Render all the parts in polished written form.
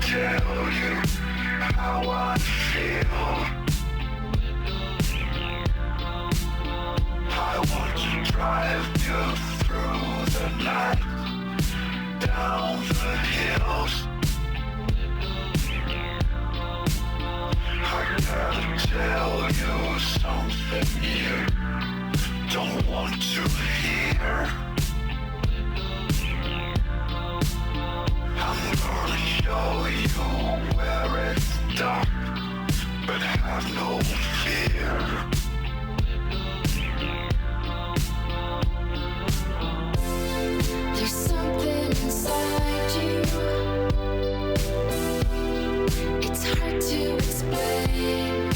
tell you how I feel. I want to drive you through the night, down the hills. I gotta tell you something you don't want to hear. I'm gonna show you where it's dark, but have no fear. There's something inside you. It's hard to explain.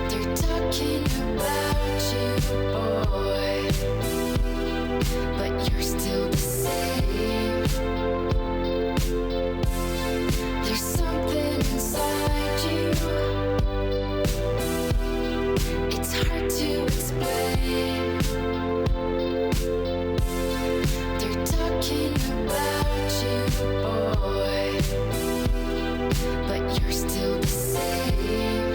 They're talking about you, boy, but you're still the same. There's something inside you. It's hard to explain. They're talking about you, boy, but you're still the same.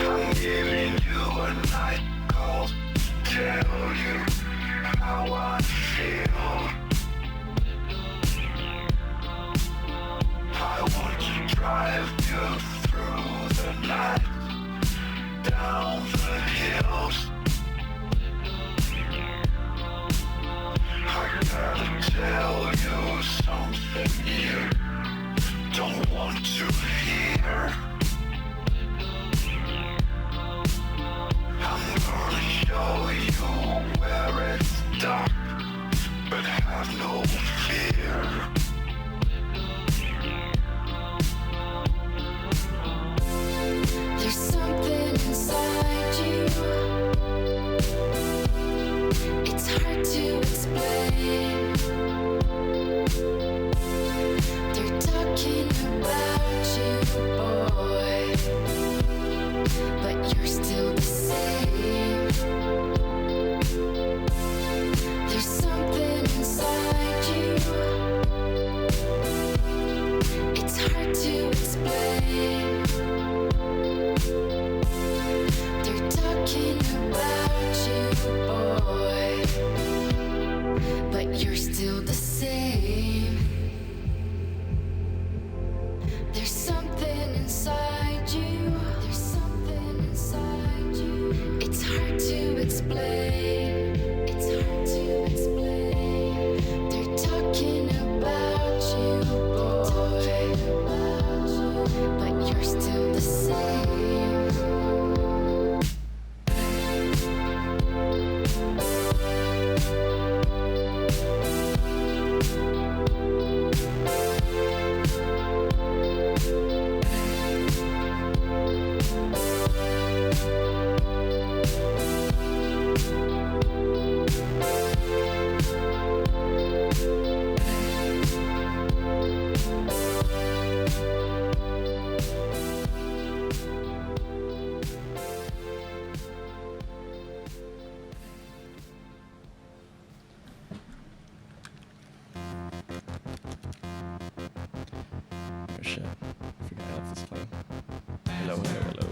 I'm giving you a night call to tell you how I feel. I want to drive you through the night, down the hills. I gotta tell you something you don't want to hear. I'm gonna show you where it's dark, but have no fear. There's something inside you. It's hard to explain. They're talking about you, boy, but you're still the same. There's something inside you. It's hard to explain. They're talking about you, boy, but you're still the same. There's something inside you. There's something inside you. It's hard to explain. It's hard to explain. They're talking about you, boy, but you're still the same. Oh shit, I forgot I left this playing. Hello, hello, hello.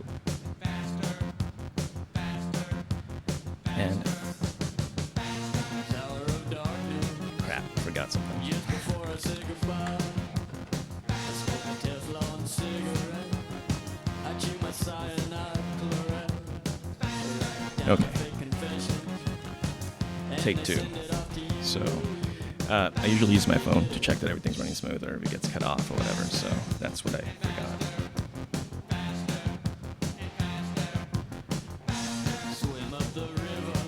And crap, forgot something. Okay. Take two. So, I usually use my phone to check that everything's running smooth or if it gets cut off or whatever, so that's what I forgot.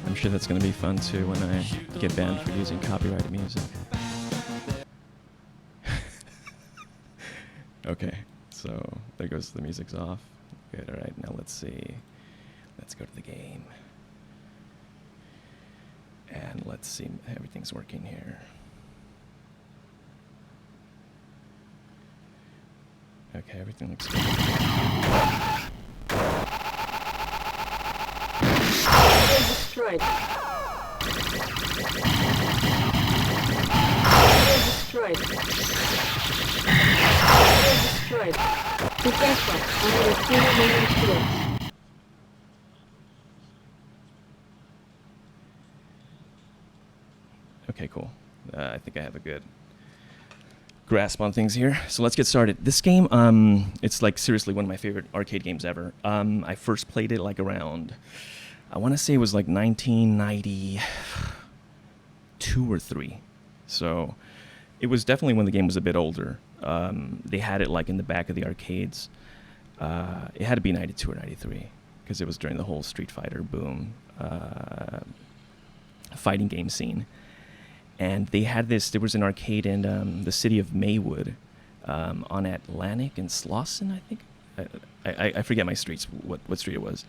I'm sure that's going to be fun too when I get banned for using copyrighted music. Okay, so there goes the music's off. Good, alright, now let's see. Let's go to the game. And let's see, everything's working here. Okay, everything looks good. Destroyed. Destroyed. Destroyed. Be careful. Under a few remaining shields. Okay, cool. I think I have a good grasp on things here. So let's get started. This game, it's like seriously one of my favorite arcade games ever. I first played it like around, I want to say it was like 1992 or 3. So it was definitely when the game was a bit older. They had it like in the back of the arcades. It had to be 92 or 93 because it was during the whole Street Fighter boom, fighting game scene. And they had this, there was an arcade in the city of Maywood on Atlantic and Slauson, I think. I forget my streets, what street it was.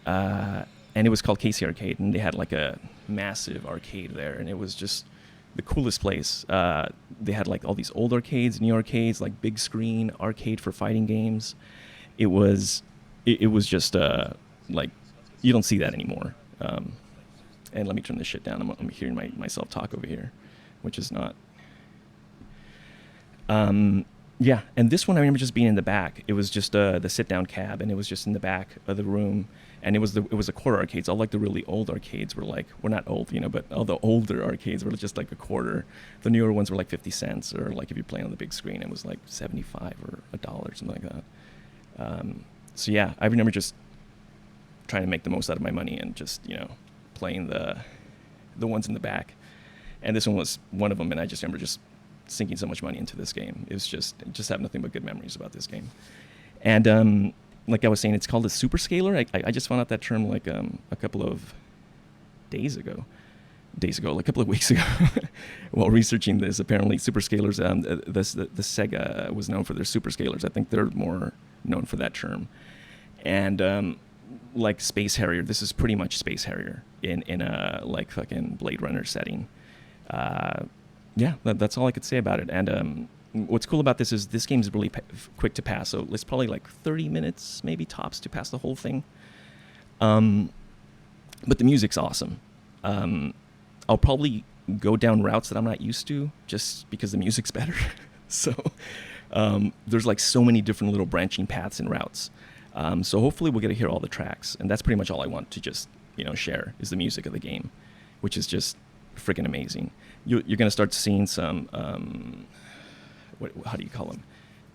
And it was called Casey Arcade, and they had like a massive arcade there, and it was just the coolest place. They had like all these old arcades, new arcades, like big screen arcade for fighting games. It was just like, you don't see that anymore. And let me turn this shit down. I'm hearing myself talk over here, which is not. Yeah, and this one I remember just being in the back. It was just the sit-down cab, and it was just in the back of the room. And it was a quarter arcades. All like the really old arcades were like, well, not old, but all the older arcades were just like a quarter. The newer ones were like 50 cents, or like if you're playing on the big screen, it was like 75 or $1, something like that. So yeah, I remember just trying to make the most out of my money and just playing the ones in the back. And this one was one of them, and I just remember just sinking so much money into this game. It was just have nothing but good memories about this game. And like I was saying, it's called a super scaler. I just found out that term like a couple of days ago, like a couple of weeks ago, while researching this. Apparently, super scalers. The Sega was known for their super scalers. I think they're more known for that term. And like Space Harrier, this is pretty much Space Harrier in a like fucking Blade Runner setting. Yeah, that's all I could say about it. And what's cool about this is this game's really quick to pass. So it's probably like 30 minutes, maybe tops, to pass the whole thing. But the music's awesome. I'll probably go down routes that I'm not used to just because the music's better. So there's like so many different little branching paths and routes. So hopefully we'll get to hear all the tracks. And that's pretty much all I want to just, share is the music of the game, which is just freaking amazing. You're going to start seeing some, how do you call them?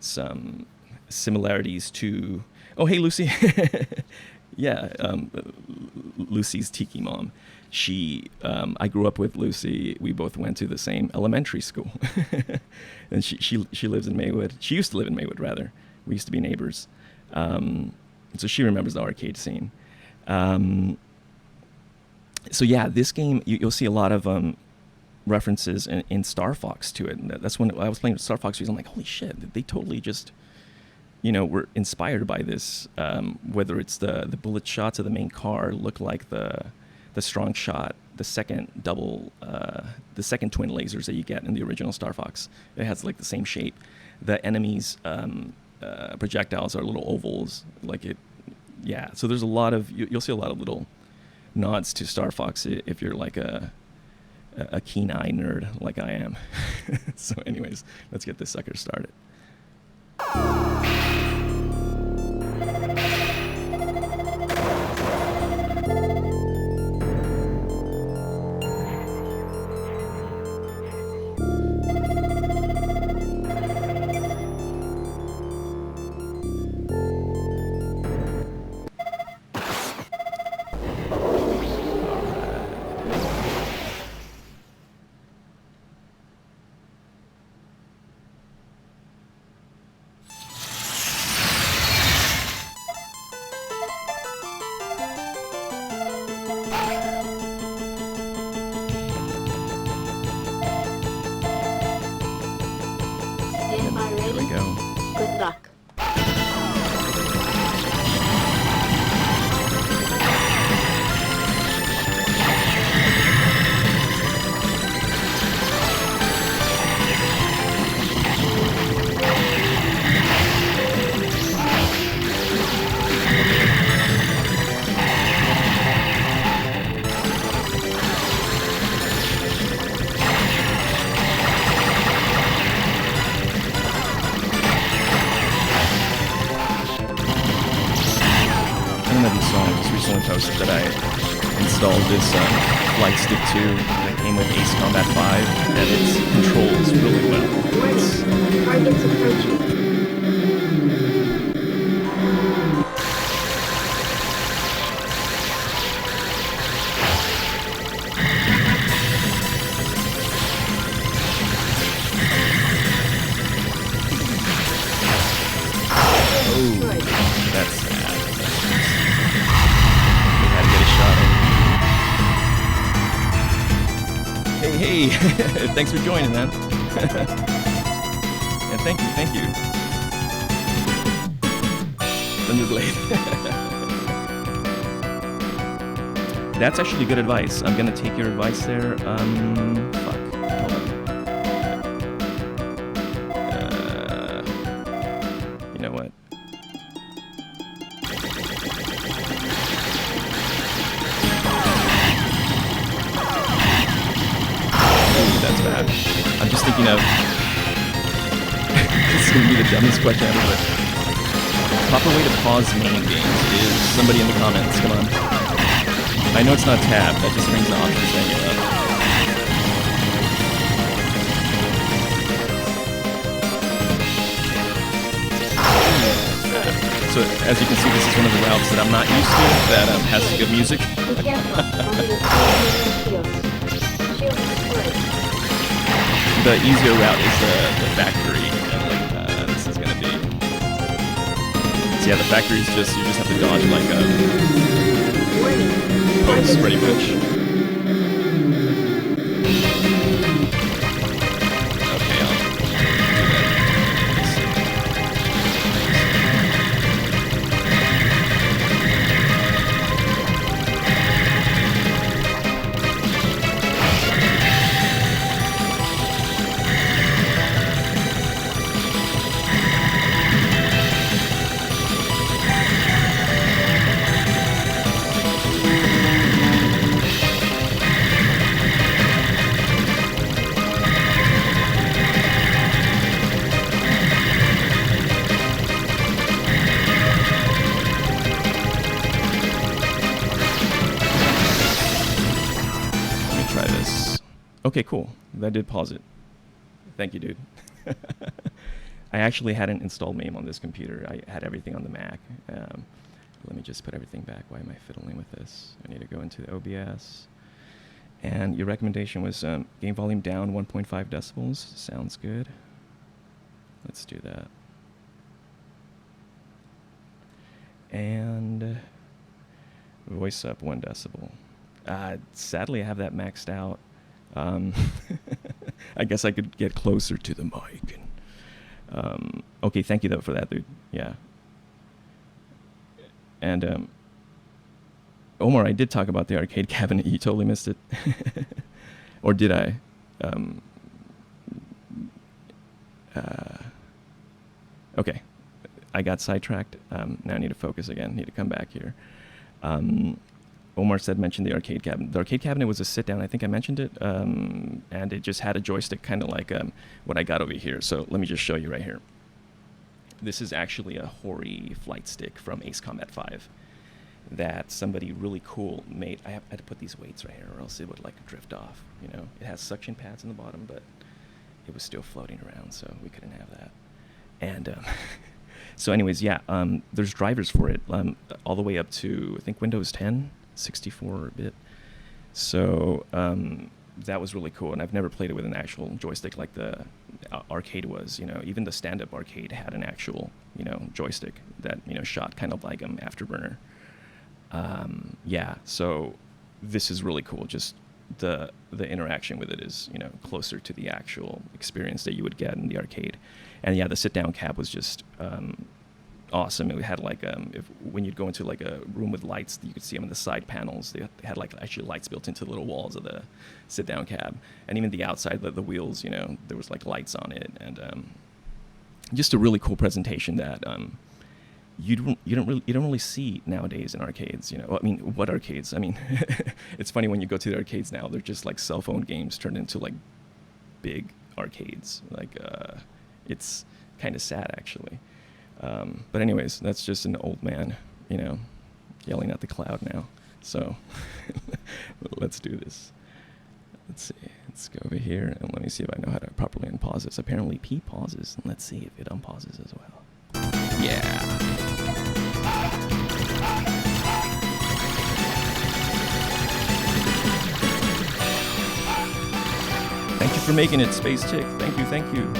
Some similarities to, oh, hey, Lucy. Yeah, Lucy's Tiki Mom. I grew up with Lucy. We both went to the same elementary school. And she lives in Maywood. She used to live in Maywood, rather. We used to be neighbors. So she remembers the arcade scene. So yeah, this game, you'll see a lot of references in Star Fox to it. And that's when I was playing Star Fox. I'm like, holy shit, they totally just, were inspired by this. Whether it's the bullet shots of the main car look like the strong shot, the second twin lasers that you get in the original Star Fox. It has like the same shape. The enemies' projectiles are little ovals, like it. Yeah, so there's a lot of you'll see a lot of little nods to Star Fox if you're like a keen eye nerd like I am. So anyways, let's get this sucker started. Good luck. one of you saw, I just recently posted that I installed this Flight Stick 2 that came with Ace Combat 5, and it controls really well. Warning. Targets approaching. That's bad. We had to get a shot in. Hey, thanks for joining, man. Yeah, thank you. Thunderblade. That's actually good advice. I'm gonna take your advice there. Fuck. Hold on. You know what? That's bad. I'm just thinking of... this is going to be the dumbest question ever, but... proper way to pause main games is somebody in the comments, come on. I know it's not tab, that just brings the options menu up. So, as you can see, this is one of the routes that I'm not used to, that has good music. Be careful. Only the shields. Shields destroyed. The easier route is the factory, and this is gonna be. So yeah, the factory is just you just have to dodge like a post pretty much. Okay, I'll do Okay, cool. That did pause it. Thank you, dude. I actually hadn't installed MAME on this computer. I had everything on the Mac. Let me just put everything back. Why am I fiddling with this? I need to go into the OBS. And your recommendation was game volume down 1.5 decibels. Sounds good. Let's do that. And voice up 1 decibel. Sadly, I have that maxed out. I guess I could get closer to the mic. And, okay, thank you though for that, dude. Yeah. And Omar, I did talk about the arcade cabinet. You totally missed it, or did I? Okay, I got sidetracked. Now I need to focus again. Need to come back here. Omar mentioned the arcade cabinet. The arcade cabinet was a sit-down. I think I mentioned it, and it just had a joystick, kind of like what I got over here. So let me just show you right here. This is actually a Hori flight stick from Ace Combat 5 that somebody really cool made. I had to put these weights right here, or else it would like drift off. You know, it has suction pads in the bottom, but it was still floating around, so we couldn't have that. And so, anyways, yeah, there's drivers for it, all the way up to I think Windows 10. 64-bit. So that was really cool, and I've never played it with an actual joystick like the arcade was. You know, even the stand-up arcade had an actual, you know, joystick that, you know, shot kind of like Afterburner. Yeah, so this is really cool. Just the interaction with it is, you know, closer to the actual experience that you would get in the arcade. And yeah, the sit-down cab was just awesome. It had like when you'd go into like a room with lights, you could see them in the side panels. They had like actually lights built into the little walls of the sit-down cab, and even the outside, the wheels, you know, there was like lights on it, and just a really cool presentation that you don't really see nowadays in arcades. You know, I mean, what arcades? I mean, it's funny when you go to the arcades now, they're just like cell phone games turned into like big arcades. Like it's kind of sad actually. But anyways, that's just an old man, you know, yelling at the cloud now. So let's do this. Let's see. Let's go over here and let me see if I know how to properly unpause this. Apparently P pauses. And let's see if it unpauses as well. Yeah. Thank you for making it, Space Chick. Thank you, thank you.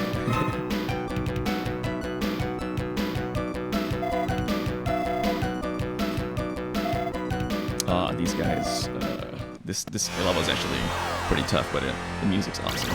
These guys, this level is actually pretty tough, but the music's awesome.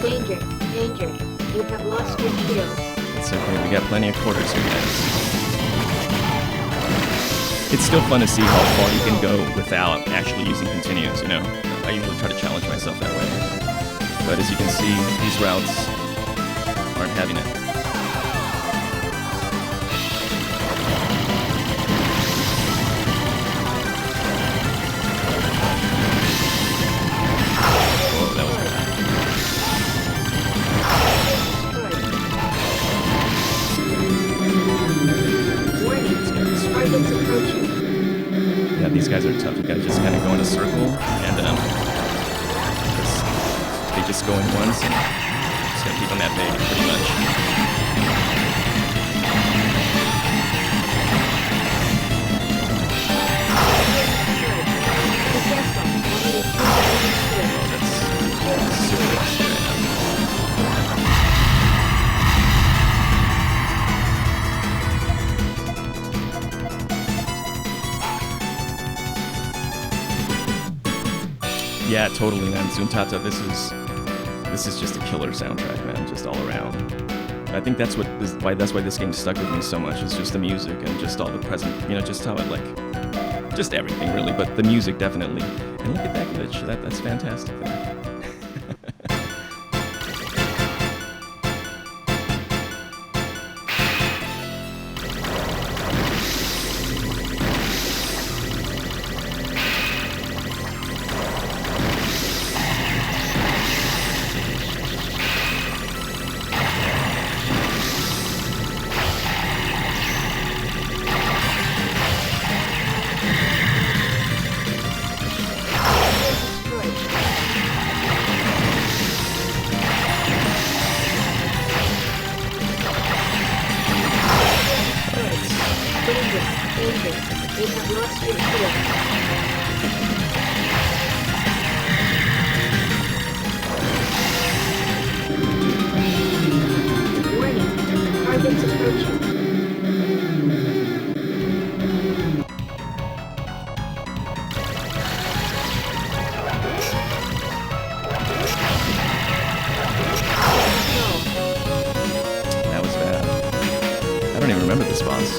Danger, danger. You have lost your shield. It's okay, we got plenty of quarters here, guys. It's still fun to see how far you can go without actually using continues, you know? I usually try to challenge myself that way. But as you can see, these routes aren't having it. Whoa, that was bad. Yeah, these guys are tough. You gotta just kind of go in a circle, and they just go in once, and just gotta keep them at bay, pretty much. Oh, that's super rusty right now. Yeah, totally, man. Zuntata, this is just a killer soundtrack, man, just all around. I think that's why this game stuck with me so much. Is just the music and just all the present, you know, just how it just everything really, but the music definitely. And look at that glitch. That's fantastic there. That was bad. I don't even remember this boss.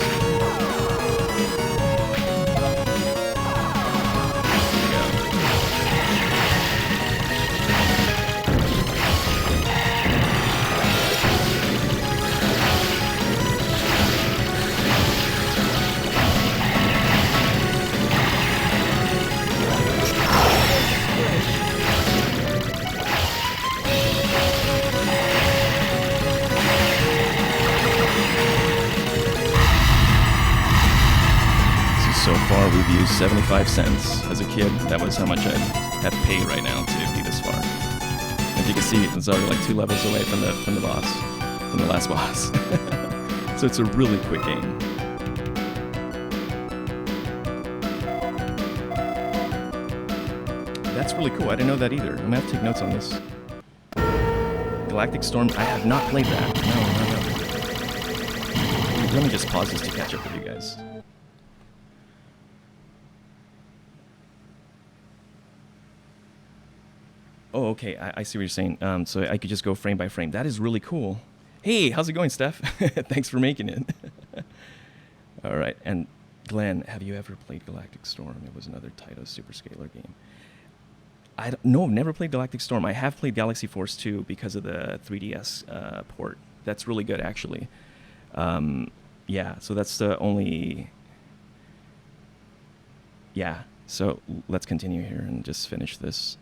So far, we've used 75 cents. As a kid, that was how much I'd have to pay right now to be this far. As you can see, it's already like 2 levels away from the boss, from the last boss. So it's a really quick game. That's really cool. I didn't know that either. I'm gonna have to take notes on this. Galactic Storm. I have not played that. No. Let me just pause this to catch up with you guys. Oh, okay. I see what you're saying. So I could just go frame by frame. That is really cool. Hey, Hey, how's it going, Steph? Thanks for making it. All right, and Glenn, have you ever played Galactic Storm? It was another Taito Superscalar game. No, I've never played Galactic Storm. I have played Galaxy Force 2 because of the 3DS port. That's really good, actually. Yeah, so that's the only... Yeah, so let's continue here and just finish this.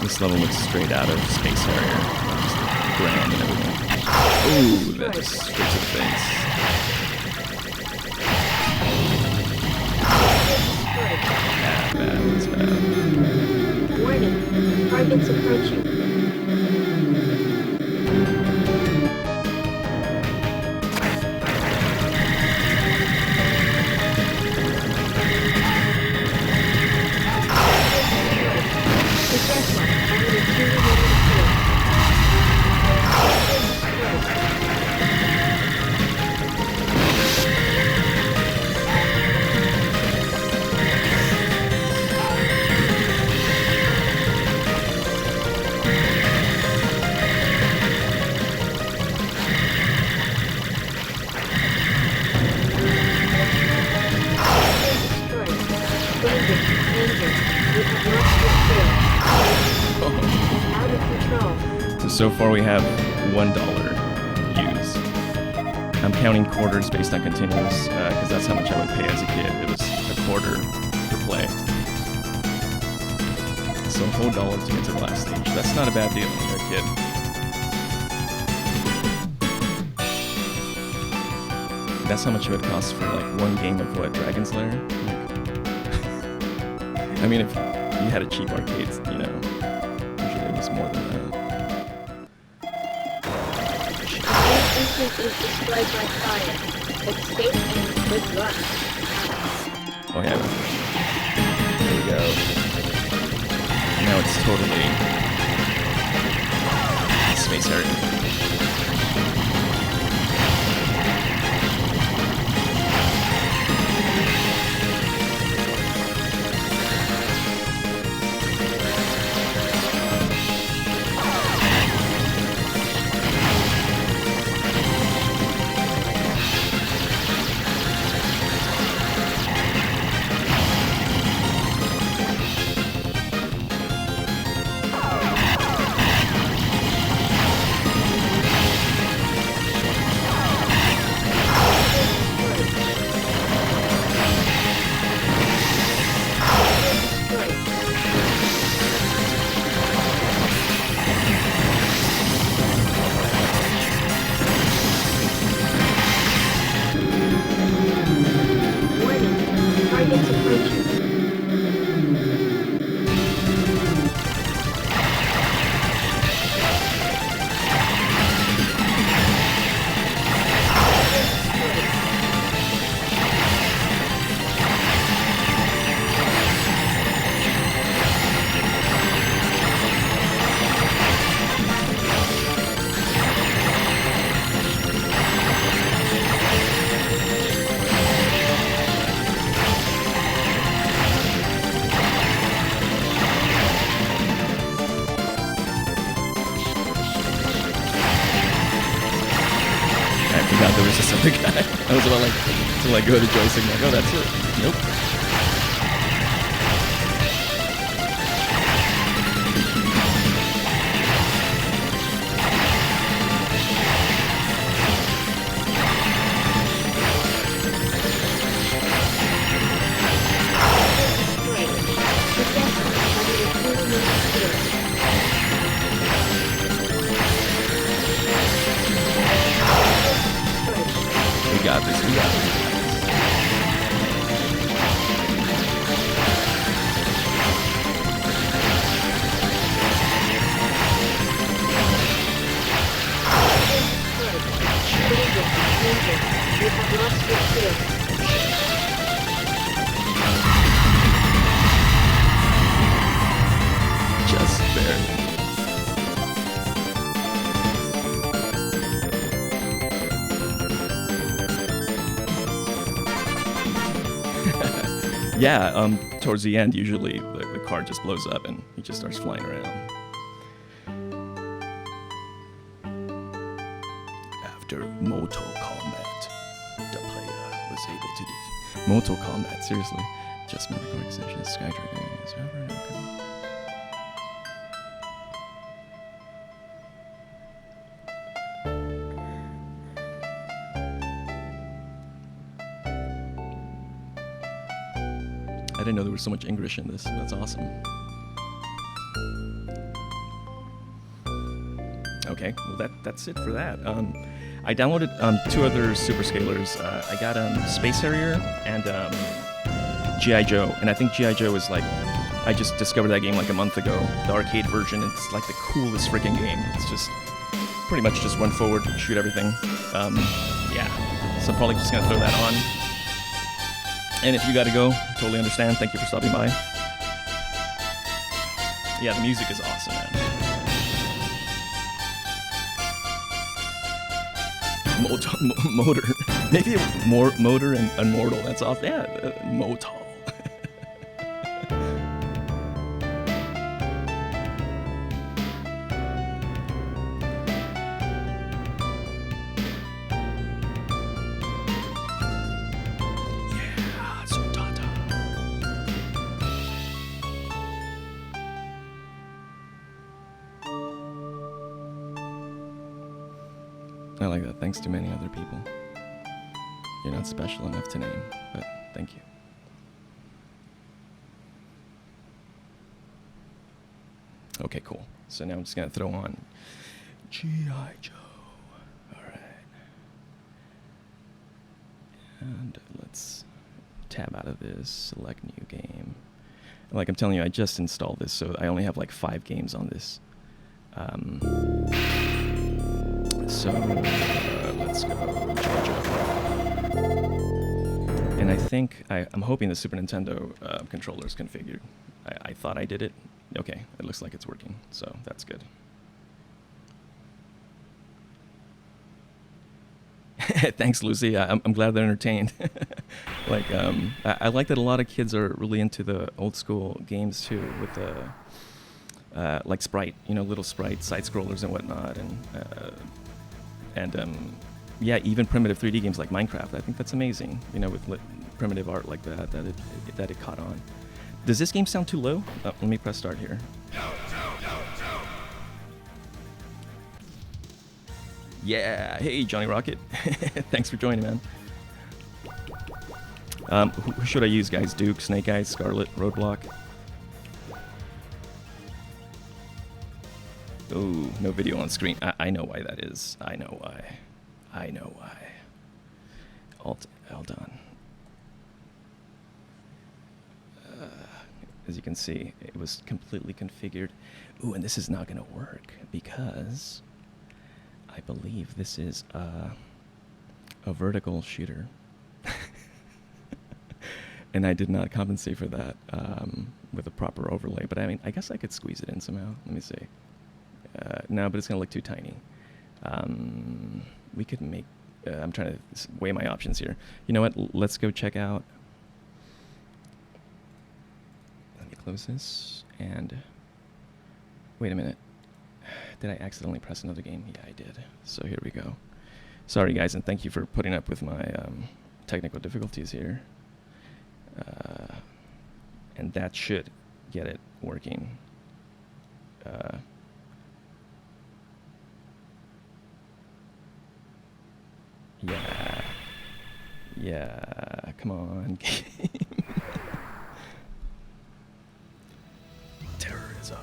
This level looks straight out of Space Harrier. Just grand and everything. Ooh, that just straight to the face. Bad, that's bad. Warning, targets approaching. So far we have $1 used. I'm counting quarters based on continuous, because that's how much I would pay as a kid. It was a quarter per play. So a whole dollar to get to the last stage. That's not a bad deal when you're a kid. That's how much it would cost for like one game of what, Dragon's Lair? I mean, if you had a cheap arcade, you know, usually it was more than that. Is destroyed by fire, but space is with rust. Oh yeah. There we go. Now it's totally Space Harrier. There was this other guy. I was about to let go of the joystick. Like, oh, that's it. Nope. We got this. Yeah, towards the end, usually the car just blows up and he just starts flying around. After Mortal Kombat, the player was able to defeat Mortal Kombat. Seriously, just more core extension. Skytracker is over. Okay. I didn't know there was so much English in this. That's awesome. Okay, well that's it for that. I downloaded 2 other super scalers. I got Space Harrier and G.I. Joe, and I think G.I. Joe is like, I just discovered that game like a month ago, the arcade version. It's like the coolest freaking game. It's just pretty much just run forward, shoot everything. Yeah, so I'm probably just gonna throw that on. And if you gotta go, totally understand. Thank you for stopping by. Yeah, the music is awesome, man. Motor. Maybe more motor and mortal. That's awesome. Yeah, Motal. Yeah, so Tata. I like that. Thanks to many other people. You're not special enough to name, but thank you. Okay, cool. So now I'm just gonna throw on G.I. Joe. Alright. And let's tab out of this, select new game. Like I'm telling you, I just installed this, so I only have like 5 games on this. So let's go G.I. Joe. And I think, I'm hoping the Super Nintendo controller is configured. I thought I did it. Okay, it looks like it's working, so that's good. Thanks, Lucy. I'm glad they're entertained. Like, I like that a lot of kids are really into the old school games too, with the like Sprite, you know, little Sprite side scrollers and whatnot, and yeah, even primitive 3D games like Minecraft. I think that's amazing, you know, with primitive art like that, that it caught on. Does this game sound too low? Let me press start here. Yeah, hey Johnny Rocket. Thanks for joining, man. Who should I use, guys? Duke, Snake Eyes, Scarlet, Roadblock? Ooh, no video on screen. I know why that is. I know why. I know why. Alt L done. As you can see, it was completely configured. Ooh, and this is not going to work because I believe this is a vertical shooter. And I did not compensate for that with a proper overlay. But I mean, I guess I could squeeze it in somehow. Let me see. No, but it's going to look too tiny. We could make... I'm trying to weigh my options here. You know what? Let's go check out... Let me close this. And... Wait a minute. Did I accidentally press another game? Yeah, I did. So here we go. Sorry, guys, and thank you for putting up with my technical difficulties here. And that should get it working. Yeah. Yeah. Come on, game. Terrorism.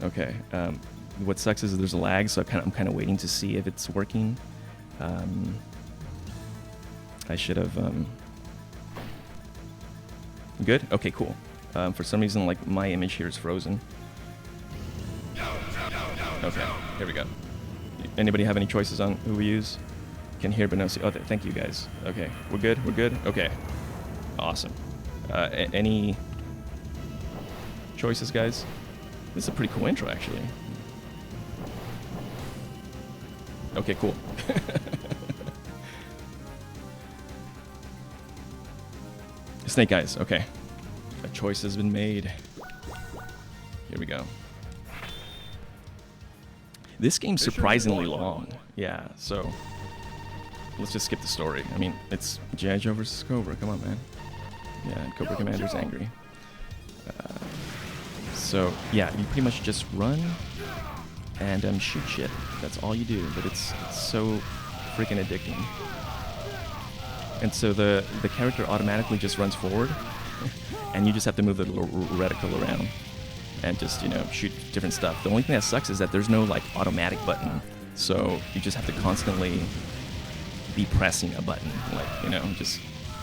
Okay. What sucks is there's a lag, so I'm kind of waiting to see if it's working. I should have. Good. Okay. Cool. For some reason, like my image here is frozen. Okay. Here we go. Anybody have any choices on who we use? Can hear but no see. Oh, thank you guys. Okay, we're good. We're good. Okay, awesome. Any choices, guys? This is a pretty cool intro, actually. Okay, cool. Snake Eyes. Okay. A choice has been made. Here we go. This game's surprisingly long. Yeah, so let's just skip the story. I mean, it's G.I. Joe versus Cobra. Come on, man. Yeah, and Cobra Commander's angry. So, yeah, you pretty much just run and shoot shit. That's all you do, but it's so freaking addicting. And so the character automatically just runs forward, and you just have to move the little reticle around and just, you know, shoot different stuff. The only thing that sucks is that there's no, like, automatic button, so you just have to constantly be pressing a button, like, you know, just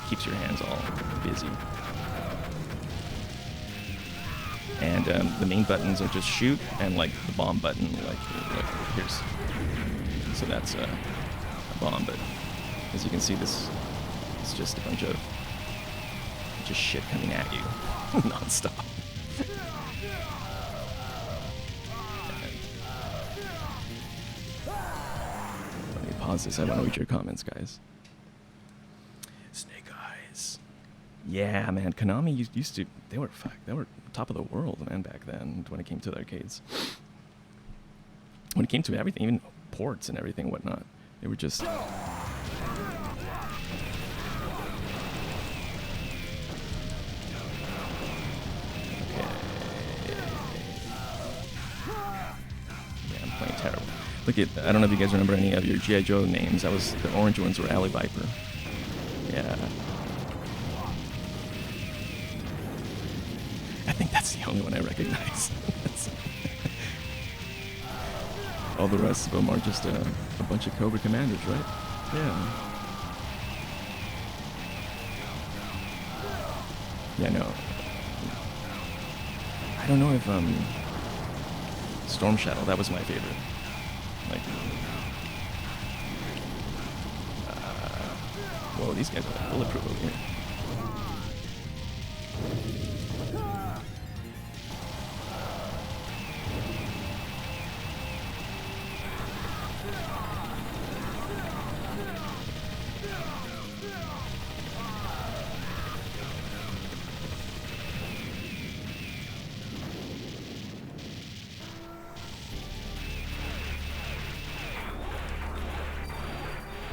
keeps your hands all busy. And the main buttons are just shoot and, like, the bomb button, like here's. So that's a bomb, but as you can see, this is just a bunch of shit coming at you non-stop. Let me pause this. I want to read your comments, guys. Snake Eyes. Yeah, man. Konami used to. They were top of the world, man, back then when it came to the arcades. When it came to everything, even ports and everything and whatnot, they were just. Okay. Yeah, I'm playing terrible. Look at, I don't know if you guys remember any of your G.I. Joe names. That was, the orange ones were Alley Viper. Yeah. I think that's the only one I recognize. All the rest of them are just a bunch of Cobra Commanders, right? Yeah. Yeah, no. I don't know if Storm Shadow, that was my favorite. Like, whoa, these guys are bulletproof over here.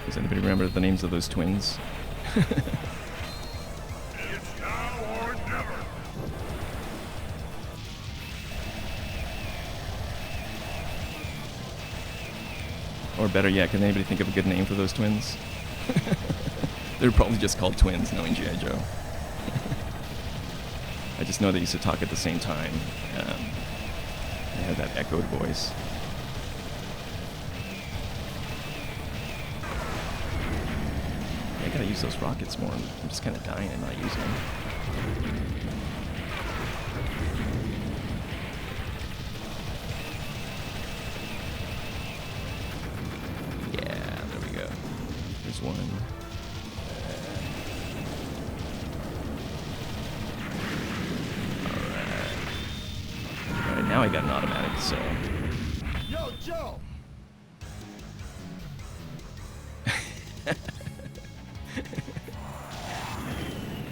Does anybody remember the names of those twins? It's now or never. Or better yet, can anybody think of a good name for those twins? They're probably just called twins, knowing G.I. Joe. I just know they used to talk at the same time. They had that echoed voice. I gotta use those rockets more. I'm just kind of dying and not using them. Yeah, there we go. There's one. Alright, now I got an automatic, so... Yo, Joe!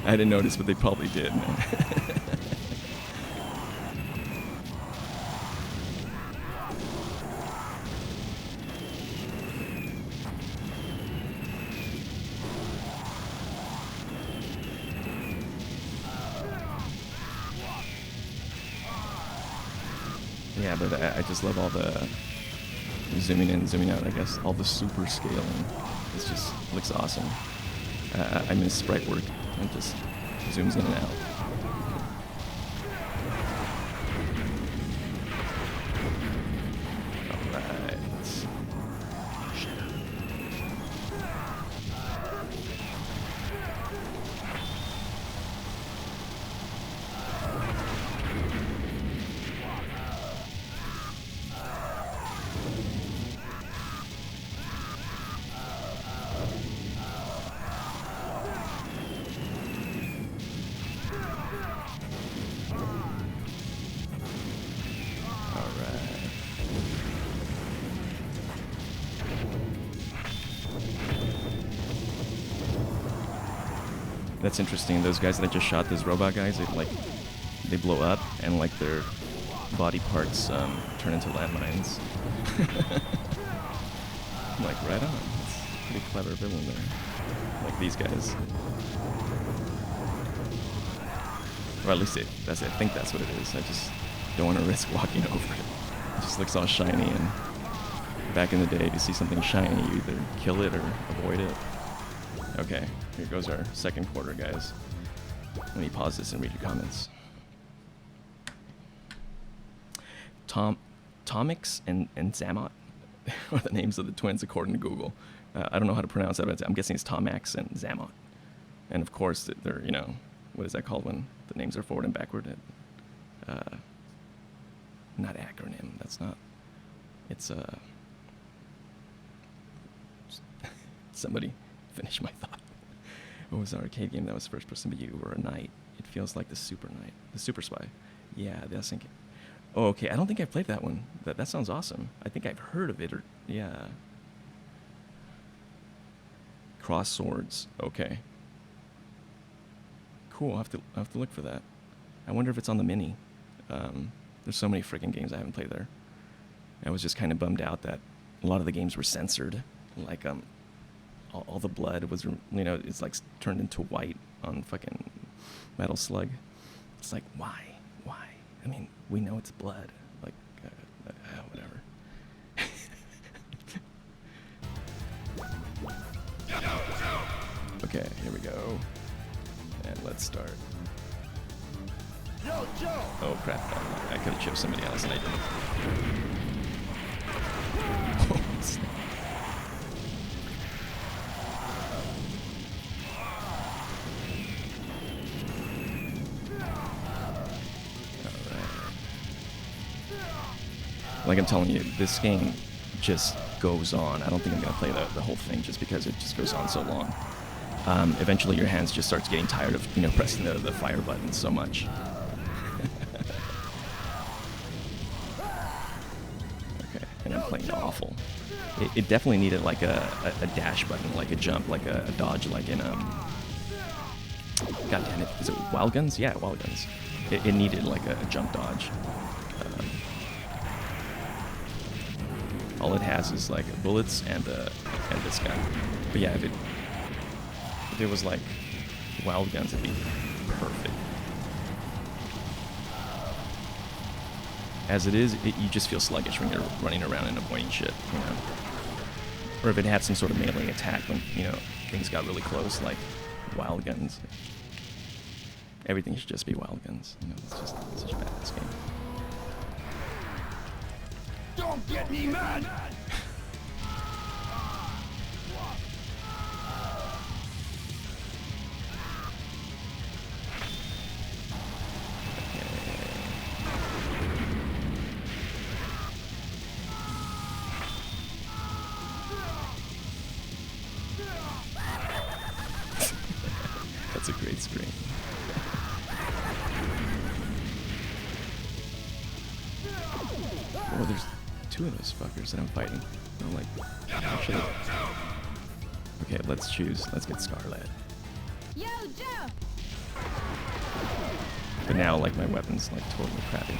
I didn't notice, but they probably did, man. Yeah, but I just love all the zooming in, zooming out, I guess. All the super scaling. It just looks awesome. I miss sprite work. It just zooms in and out. Alright. That's interesting. Those guys that I just shot, those robot guys, they blow up and like their body parts turn into landmines. I'm like, right on. It's pretty clever villain there. Like these guys. Or at least I think that's what it is. I just don't want to risk walking over it. It just looks all shiny, and back in the day, if you see something shiny, you either kill it or avoid it. Okay, here goes our second quarter, guys. Let me pause this and read your comments. Tomix and Zamot are the names of the twins according to Google. I don't know how to pronounce that, but I'm guessing it's Tomax and Zamot. And of course, they're, you know, what is that called when the names are forward and backward? Not acronym, that's not. It's somebody finish my thought. What was the arcade game that was first person but you were a knight? It feels like the Super Knight. The Super Spy. Yeah, that's thinking. Oh, okay. I don't think I've played that one. That sounds awesome. I think I've heard of it, or yeah. Cross swords. Okay. Cool. I'll have to look for that. I wonder if it's on the mini. There's so many freaking games I haven't played there. I was just kind of bummed out that a lot of the games were censored. Like all the blood was, you know, it's like turned into white on fucking Metal Slug. It's like, why? I mean, we know it's blood. Like, whatever. Okay, here we go. And let's start. Oh crap, I could have chose somebody else and I didn't. Oh, snap. Like I'm telling you, this game just goes on. I don't think I'm going to play the whole thing just because it just goes on so long. Eventually your hands just starts getting tired of, you know, pressing the fire button so much. Okay, and I'm playing awful. It definitely needed like a dash button, like a jump, like a dodge, like in, God damn it, is it Wild Guns? Yeah, Wild Guns. It needed like a jump dodge. All it has is like bullets and this guy. But yeah, if it was like Wild Guns, it'd be perfect. As it is, you just feel sluggish when you're running around and avoiding shit, you know. Or if it had some sort of melee attack when, you know, things got really close, like Wild Guns. Everything should just be Wild Guns. You know, it's just such a badass game. Don't get me mad! That's a great scream. Oh, there's two of those fuckers that I'm fighting. I'm like, actually. Okay, let's choose. Let's get Scarlet. Yo, Joe! But now, like, my weapon's like totally crappy.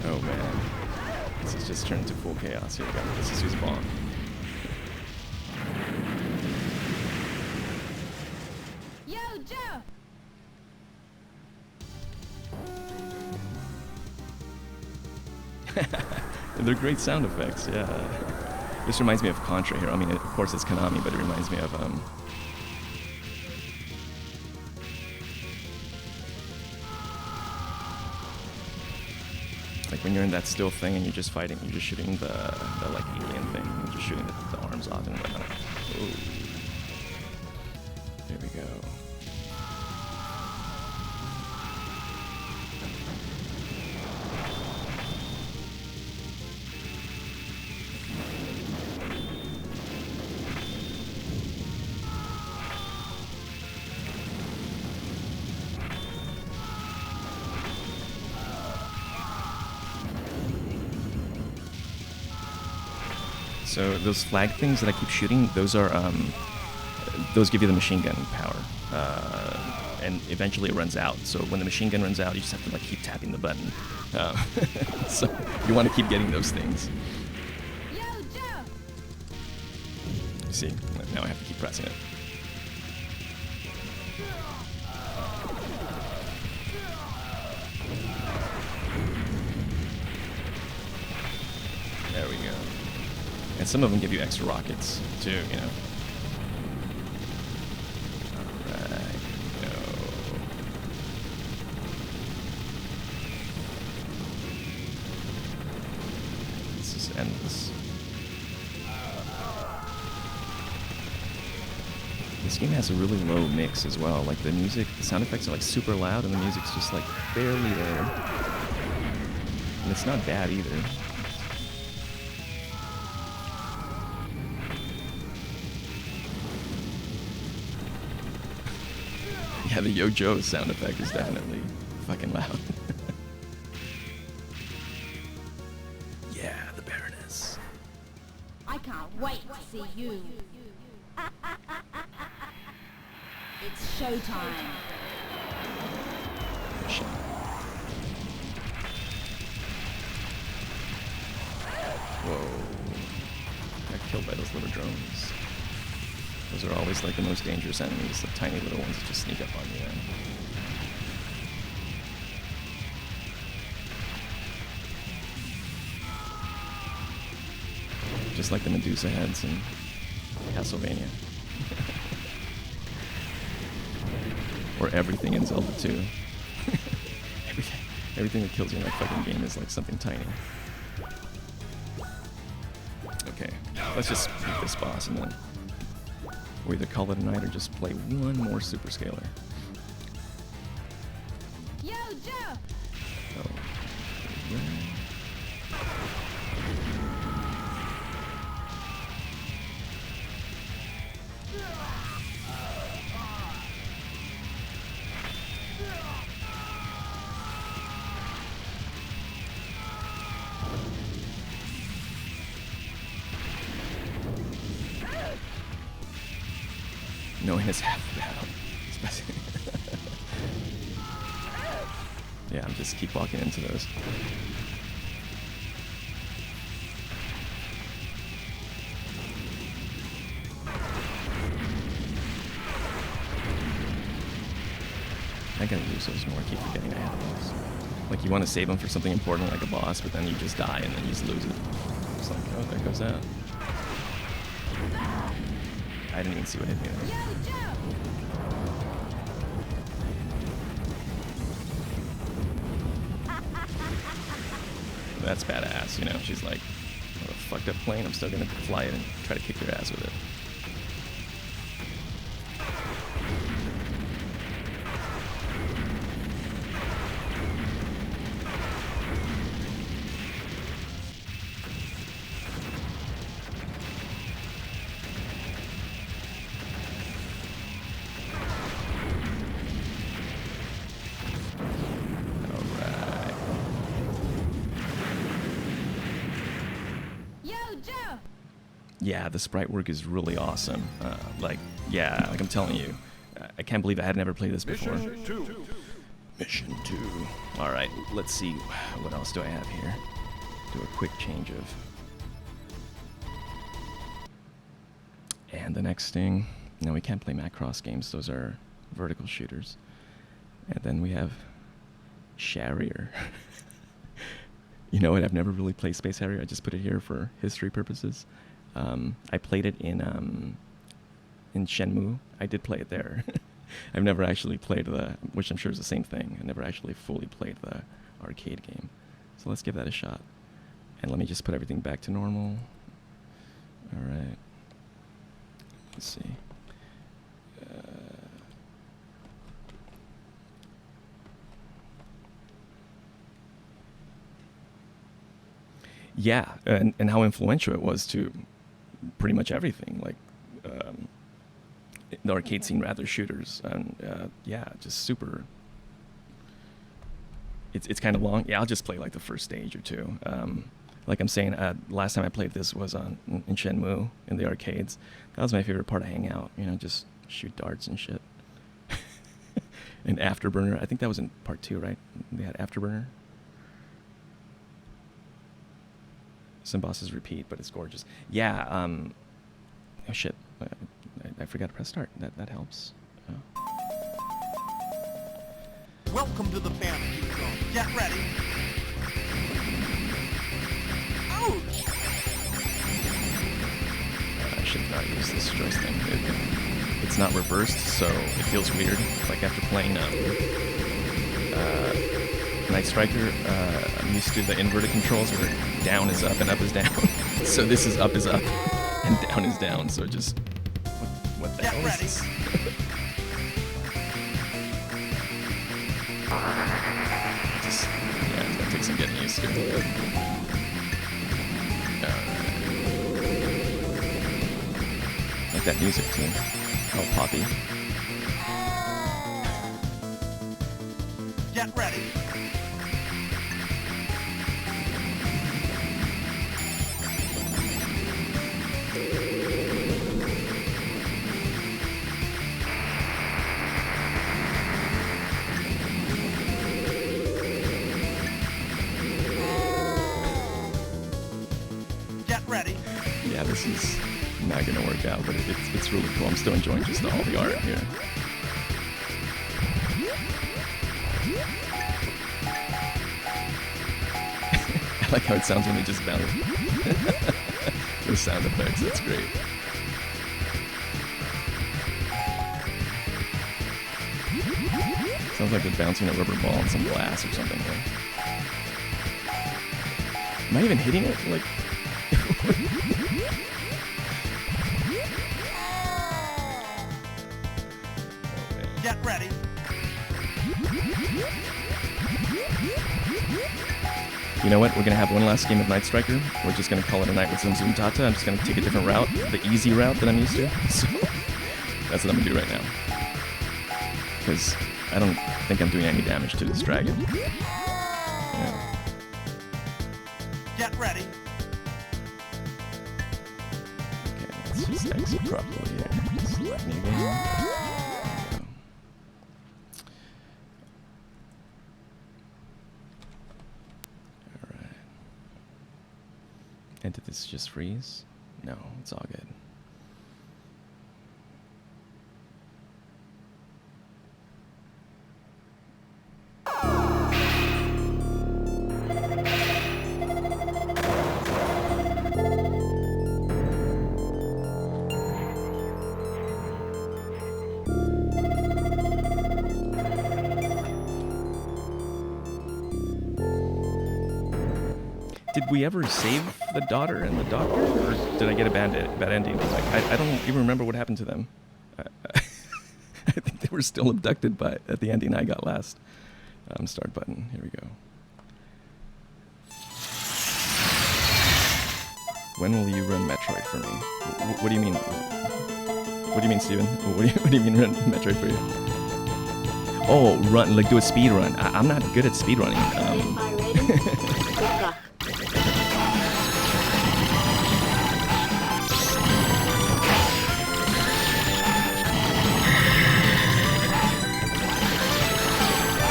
Oh man, this has just turned into full chaos. Here we go. This is who's bomb. Yo, Joe! They're great sound effects, yeah. This reminds me of Contra here. I mean, of course it's Konami, but it reminds me of like when you're in that still thing and you're just fighting, you're just shooting the like alien thing, and you're just shooting the arms off and whatnot. Oh. There we go. So those flag things that I keep shooting, those are those give you the machine gun power, and eventually it runs out. So when the machine gun runs out, you just have to like keep tapping the button. So you want to keep getting those things. Yo, Joe! You see, now I have to keep pressing it. There we go. And some of them give you extra rockets, too, you know. Alright, go. This is endless. This game has a really low mix as well. Like the music, the sound effects are like super loud and the music's just like barely there. And it's not bad either. Yeah, the Yo Joe sound effect is definitely fucking loud. Yeah, the Baroness. I can't wait to see you. It's showtime. Shit. Whoa. Got killed by those little drones. Those are always like the most dangerous enemies, the tiny little ones that just sneak up on you. Just like the Medusa heads in Castlevania. Or everything in Zelda 2. Everything that kills you in that fucking game is like something tiny. Okay, let's just beat this boss and then we'll either call it a night or just play one more super scalar. Yo, Joe! Oh. Right. Knowing it's half the battle. Yeah, I'm just keep walking into those. I gotta use those more. I keep forgetting I have those. Like you want to save them for something important like a boss, but then you just die and then you just lose it. It's like, oh, there goes that. I didn't even see what hit me there. Yo, Joe! That's badass, you know. She's like, what a fucked up plane. I'm still gonna fly it and try to kick your ass with it. Yeah, the sprite work is really awesome. Like I'm telling you, I can't believe I had never played this before. Mission 2. All right, let's see. What else do I have here? Do a quick change of. And the next thing. No, we can't play Macross games. Those are vertical shooters. And then we have Sharrier. You know what? I've never really played Space Harrier. I just put it here for history purposes. I played it in Shenmue. I did play it there. I've never actually played which I'm sure is the same thing. I never actually fully played the arcade game. So let's give that a shot. And let me just put everything back to normal. All right. Let's see. Yeah, and how influential it was to pretty much everything. Like, the arcade scene, rather, shooters. And yeah, just super. It's kind of long. Yeah, I'll just play like the first stage or two. Like I'm saying, last time I played this was in Shenmue in the arcades. That was my favorite part of Hangout. You know, just shoot darts and shit. And Afterburner. I think that was in part 2, right? They had Afterburner. Some bosses repeat, but it's gorgeous. Yeah. Oh shit! I forgot to press start. That helps. Welcome to the fantasy zone. Get ready. Ouch! I should not use this choice thing. It's not reversed, so it feels weird. Like after playing Night Striker, I'm used to the inverted controls where down is up and up is down. So this is up and down is down. So just what the hell is this? Just, yeah, it's gonna take some getting used to. Like that music too. Oh, poppy. Get ready. Get ready. Yeah, this is not gonna work out, but it's really cool. I'm still enjoying just all the art here. I like how it sounds when they just bounce. The sound effects, that's great. Sounds like they're bouncing a rubber ball on some glass or something. Like. Am I even hitting it? Like. Get ready. You know what? We're gonna have one last game of Night Striker. We're just gonna call it a night with some Zoom Tata. I'm just gonna take a different route, the easy route that I'm used to. So that's what I'm gonna do right now. Because I don't think I'm doing any damage to this dragon. Yeah. Get ready. Okay, let's just exit properly here. Select new game. And did this just freeze? No, it's all good. Did we ever save the daughter and the doctor, or did I get a bad ending? Like, I don't even remember what happened to them. I think they were still abducted at the ending I got last. Start button. Here we go. When will you run Metroid for me? What do you mean? What do you mean, Steven? What do you mean run Metroid for you? Oh, run, like do a speed run. I'm not good at speed running.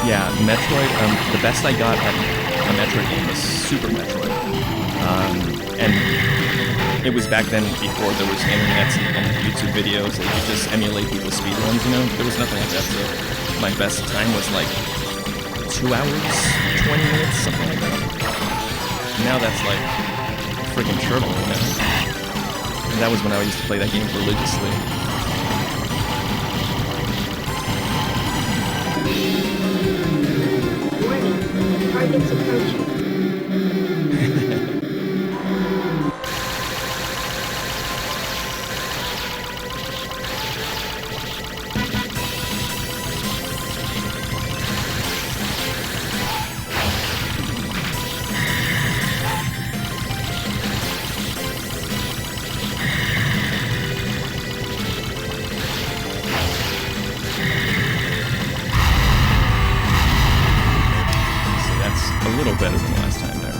Yeah, Metroid, the best I got at a Metroid game was Super Metroid. And it was back then before there was internet and YouTube videos that you could just emulate people's speedruns, you know? There was nothing like that, so my best time was like 2 hours, 20 minutes, something like that. Now that's like a freaking turtle, you know? And that was when I used to play that game religiously. Warning, target's approaching. A little better than last time there.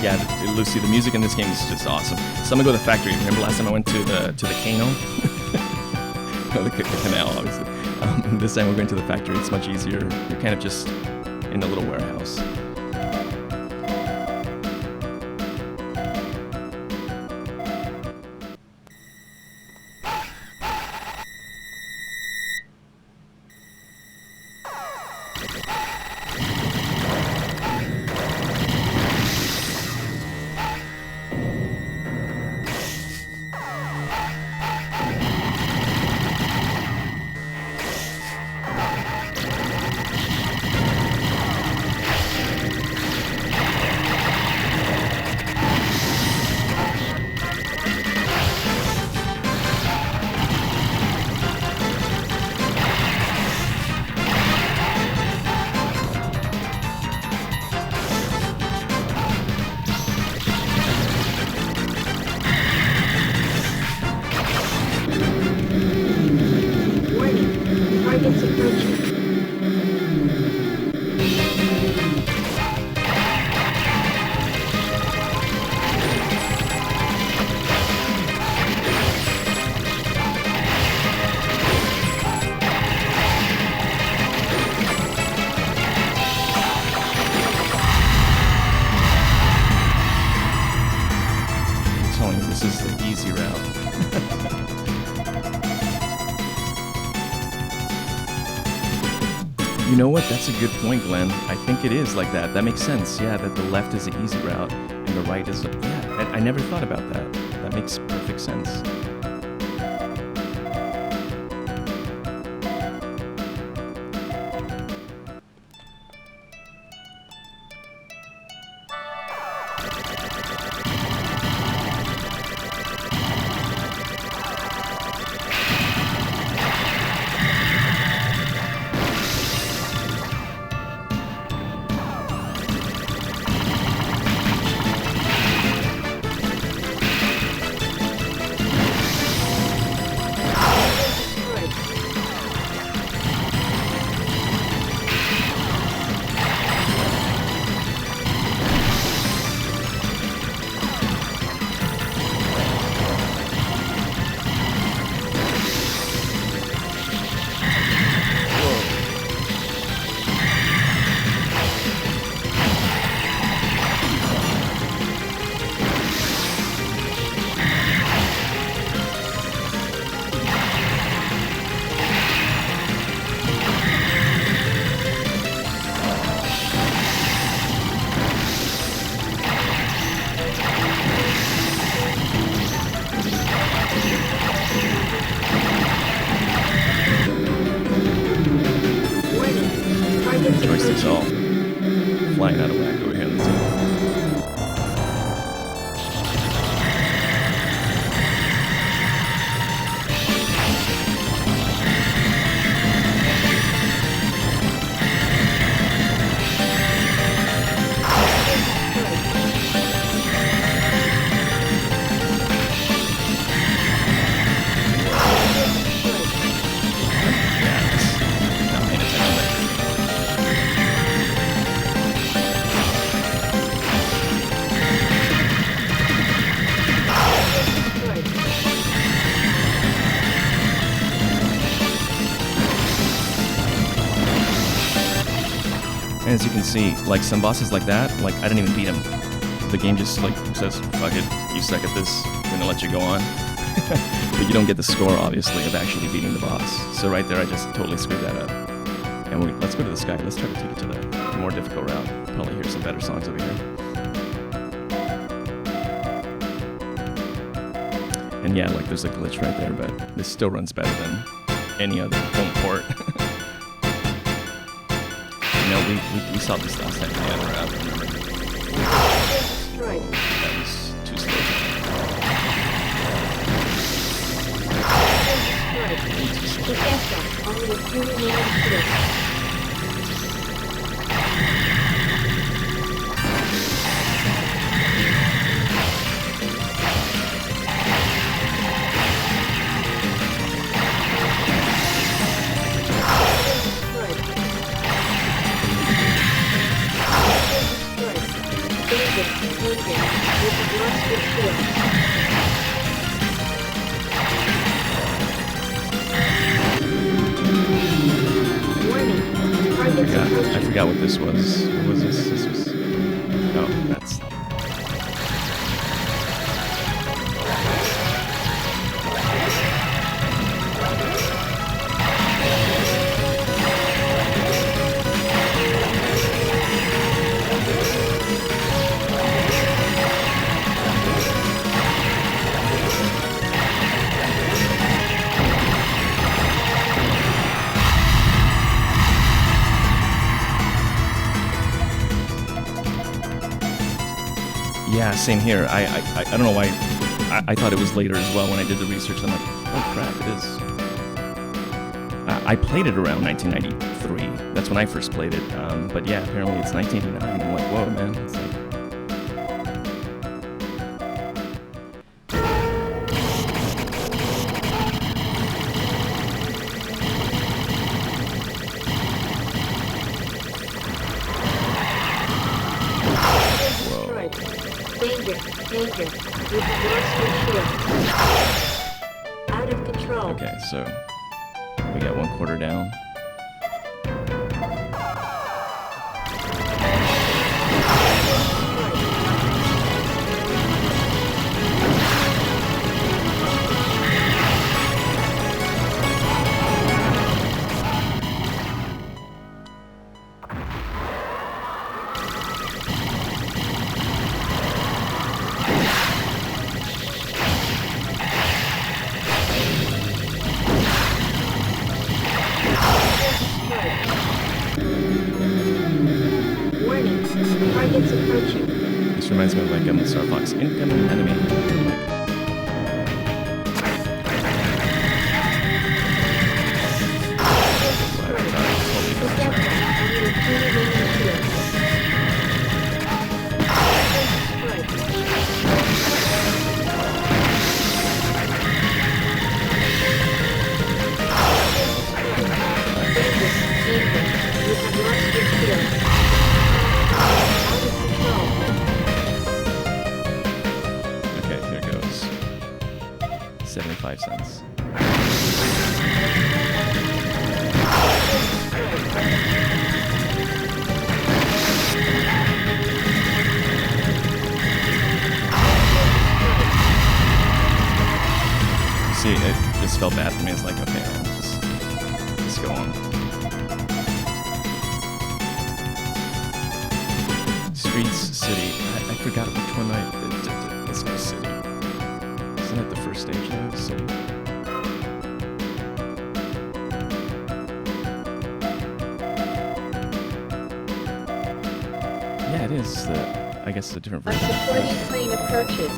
Yeah, Lucy, the music in this game is just awesome. So I'm gonna go to the factory. Remember last time I went to the Kano? No, the canal, obviously. This time we're going to the factory. It's much easier. You're kind of just in a little warehouse. Target's approaching. I'm telling you, this is the easy route. You know what? That's a good point, Glenn. I think it is like that. That makes sense. Yeah, that the left is the easy route and the right is the... Yeah, I never thought about that. That makes perfect sense. Joysticks all flying out of whack over here on the table. Yeah, just not paying attention there. And as you can see, like some bosses like that, like I didn't even beat him. The game just like says, fuck it, you suck at this, I'm gonna let you go on. But you don't get the score, obviously, of actually beating the boss. So right there, I just totally screwed that up. And let's go to the sky. Let's try to take it to the more difficult route. Probably hear some better songs over here. And yeah, like there's a glitch right there, but this still runs better than any other home port. You know, we saw this last time we had her out, remember? Destroyed. That was too slow. Destroyed. Defense. Only a few remaining ships. I forgot what this was. What was this? This was... Oh, that's... Yeah, same here. I don't know why. I thought it was later as well when I did the research. I'm like, oh crap, it is. I played it around 1993. That's when I first played it. But yeah, apparently it's 1989. I'm like, whoa, man. It's like... Danger. We have lost your shield. Out of control. Okay, so we got 1/4 down. Targets approaching. This reminds me of like Star Fox incoming enemy. Okay, here goes. 75 cents. See, it just felt bad for me. It's like, okay, I'll just go on. Streets, city. I forgot which one let's go city. Isn't that the first stage though? City. Yeah, it is. I guess it's a different Our version. supporting plane approaches.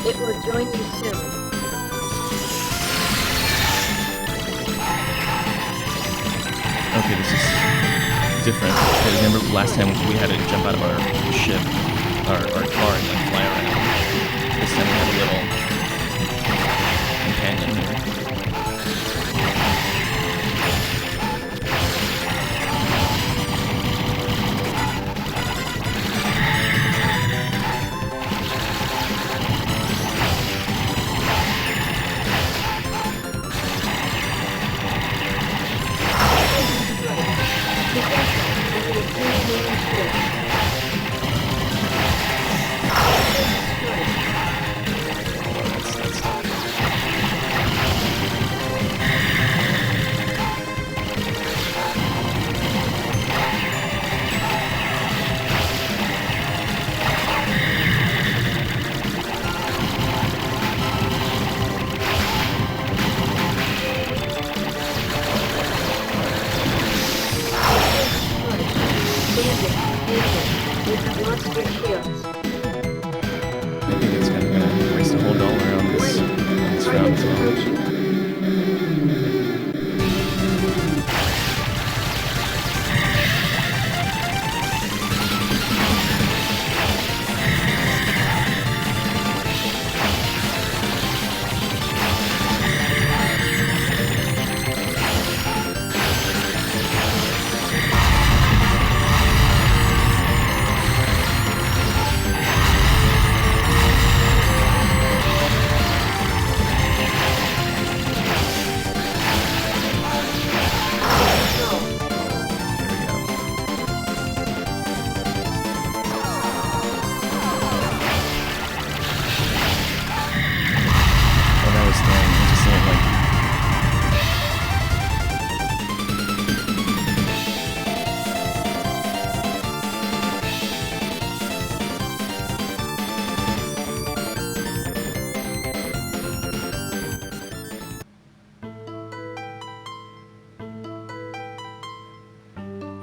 It will join you soon. Okay, this is different. Because remember last time we had to jump out of our ship, our car, and then fly around. This time we have a little companion here.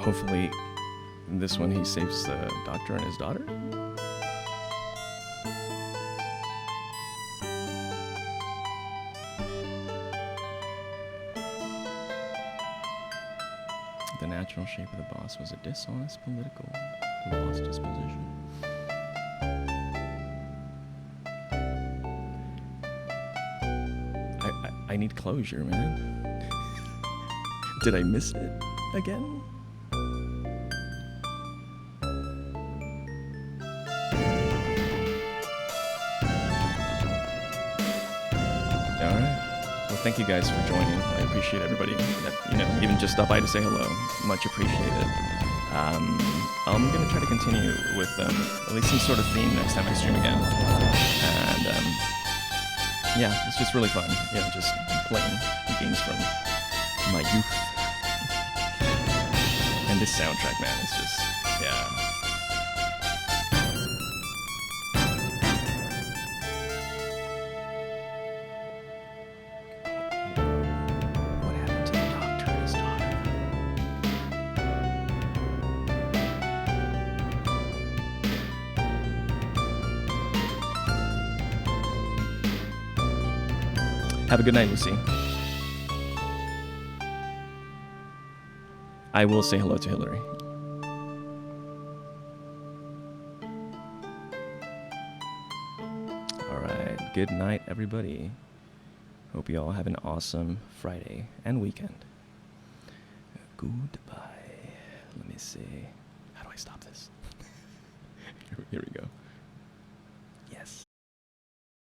Hopefully, in this one he saves the doctor and his daughter. The natural shape of the boss was a dishonest political who lost his position. I need closure, man. Did I miss it again? Alright. Well, thank you guys for joining. I appreciate everybody that, even just stop by to say hello. Much appreciated. I'm going to try to continue with at least some sort of theme next time I stream again. And, yeah, it's just really fun. Just playing games from my youth. And this soundtrack, man, is just, yeah. What happened to the doctor and his daughter? Have a good night, Lucy. I will say hello to Hillary. Alright, good night, everybody. Hope you all have an awesome Friday and weekend. Goodbye. Let me see. How do I stop this? Here we go.